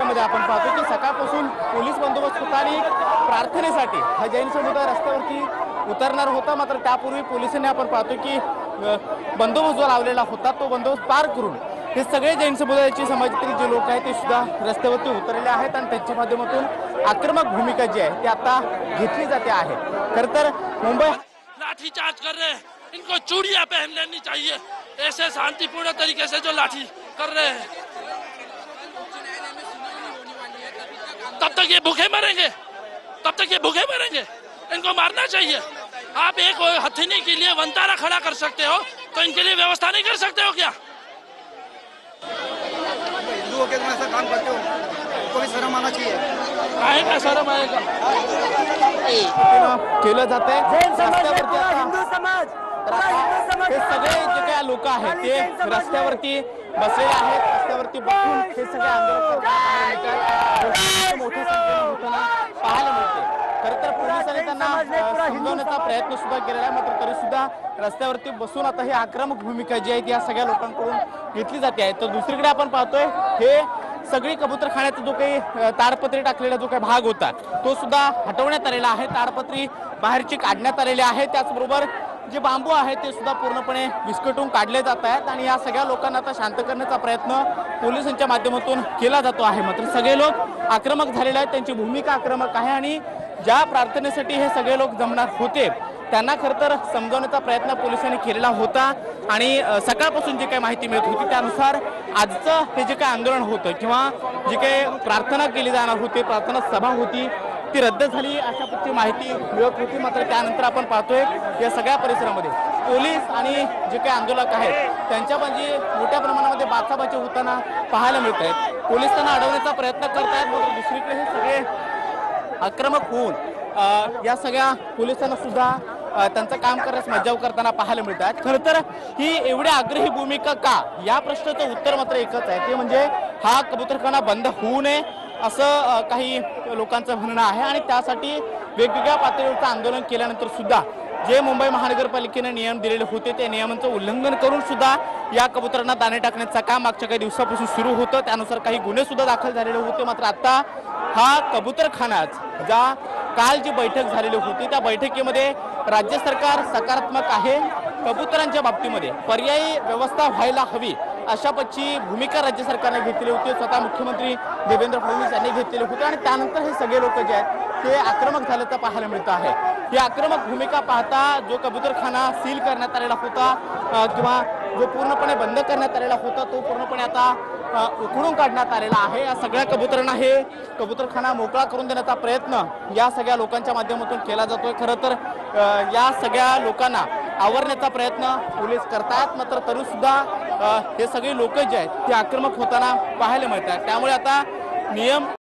परिसरामध्ये आपण पाहतो की सकाळपासून पोलीस बंदोबस्त होता आणि प्रार्थनेसाठी हा जैन समुदाय रस्त्यावरती उतरणार होता। मात्र त्यापूर्वी पोलिसांनी आपण पाहतो की बंदोबस्त जो लावलेला होता तो बंदोबस्त पार करून हे सगळे जैन समुदायाचे समाजातील जे लोक आहेत ते सुद्धा रस्त्यावरती उतरलेले आहेत आणि त्यांच्या माध्यमातून आक्रमक भूमिका जी आहे ती आता घेतली जाते आहे। खरं तर मुंबई लाठीचार्ज कर रहे हैं, इनको चूड़ियां पहन लेनी चाहिए। ऐसे शांतिपूर्ण तरीके से जो लाठी कर रहे हैं तब तक ये भूखे मरेंगे, तब तक ये भूखे मरेंगे। इनको मारना चाहिए। आप एक हथिनी के लिए वंतारा खड़ा कर सकते हो तो इनके लिए व्यवस्था नहीं कर सकते हो क्या? हिंदुओं के तुम ऐसा काम करते हो, इनको भी शर्म आना चाहिए। काहे का शर्म आएगा? केलं जात आहे हिंदू समाज हे सगळे जे काही लोक आहेत ते रस्त्यावरती बसलेले आहेत। रस्त्यावरती बसून हे सगळे आंदोलन मोठ्या संख्येने होताना पाहायला मिळते। खरं तर पोलिसांनी त्यांना समजवण्याचा प्रयत्न सुद्धा केलेला आहे, मात्र तरी सुद्धा रस्त्यावरती बसून आता ही आक्रमक भूमिका जी आहे ती या सगळ्या लोकांकडून घेतली जाते आहे। तर दुसरीकडे आपण पाहतोय हे सगळी कबूतरखान्याचा जो काही ताडपत्री टाकलेला जो काही भाग होता तो सुद्धा हटवण्यात आलेला आहे। ताडपत्री बाहेरची काढण्यात आलेली आहे। त्याचबरोबर जे बांबू आहे ते सुद्धा पूर्णपणे विस्कटून काढले जात आहेत आणि या सगळ्या लोकांना आता शांत करण्याचा प्रयत्न पोलिसांच्या माध्यमातून केला जातो आहे। मात्र सगळे लोक आक्रमक झालेले आहेत, त्यांची भूमिका आक्रमक आहे आणि ज्या प्रार्थनेसाठी हे सगळे लोक जमणार होते त्यांना खरं तर समजवण्याचा प्रयत्न पोलिसांनी केलेला होता आणि सकाळपासून जी काही माहिती मिळत होती त्यानुसार आजचं हे जे काही आंदोलन होतं किंवा जी काही प्रार्थना केली जाणार होती, प्रार्थना सभा होती ती रद्द झाली अशा प्रकारची माहिती मिळत होती। मात्र त्यानंतर आपण पाहतोय या सगळ्या परिसरामध्ये पोलीस आणि जे काही आंदोलक आहेत त्यांच्यामध्ये मोठ्या प्रमाणामध्ये बाचाबाची होताना पाहायला मिळत आहेत। पोलीस त्यांना अडवण्याचा प्रयत्न करत आहेत, मात्र दुसरीकडे हे सगळे आक्रमक होऊन या सगळ्या पोलिसांना सुद्धा त्यांचं काम करण्यास मज्जाव करताना पाहायला मिळतात। खरं तर ही एवढी आग्रही भूमिका का या प्रश्नाचं उत्तर मात्र एकच आहे, ते म्हणजे हा कबूतरखाना बंद होऊ नये असं काही लोकांचं म्हणणं आहे आणि त्यासाठी वेगवेगळ्या पातळीवरचं आंदोलन केल्यानंतर सुद्धा जे मुंबई महानगरपालिकेने नियम दिलेले होते त्या नियमांचं उल्लंघन करून सुद्धा या कबुतरांना दाणे टाकण्याचं काम मागच्या काही दिवसापासून सुरू होतं। त्यानुसार काही गुन्हे सुद्धा दाखल झालेले होते। मात्र आता हा कबूतरखानाच ज्या काल जी बैठक झालेली होती त्या बैठकीमध्ये राज्य सरकार सकारात्मक आहे, कबुतरांच्या बाबतीमध्ये पर्यायी व्यवस्था व्हायला हवी अशा पक्षी भूमिका राज्य सरकारने घेतली होती। स्वतः मुख्यमंत्री देवेंद्र फडणवीस यांनी घेतलेले होते आणि त्यानंतर हे सगळे लोक जे आहेत ते आक्रमक झाल्याचं पाहायला मिळतं आहे। ही आक्रमक भूमिका पाहता जो कबूतरखाना सील करण्यात आलेला होता किंवा जो पूर्णपणे बंद करण्यात आलेला होता तो पूर्णपणे आता उखडून काढण्यात आलेला आहे। या सगळ्या कबुतरांना हे कबूतरखाना मोकळा करून देण्याचा प्रयत्न या सगळ्या लोकांच्या माध्यमातून केला जातोय। खरं तर या सगळ्या लोकांना आवरण्याचा प्रयत्न पोलीस करतात, मात्र तरी सुद्धा हे सगळे लोक जे आहेत ते आक्रमक होताना पाहायला मिळतात। त्यामुळे आता नियम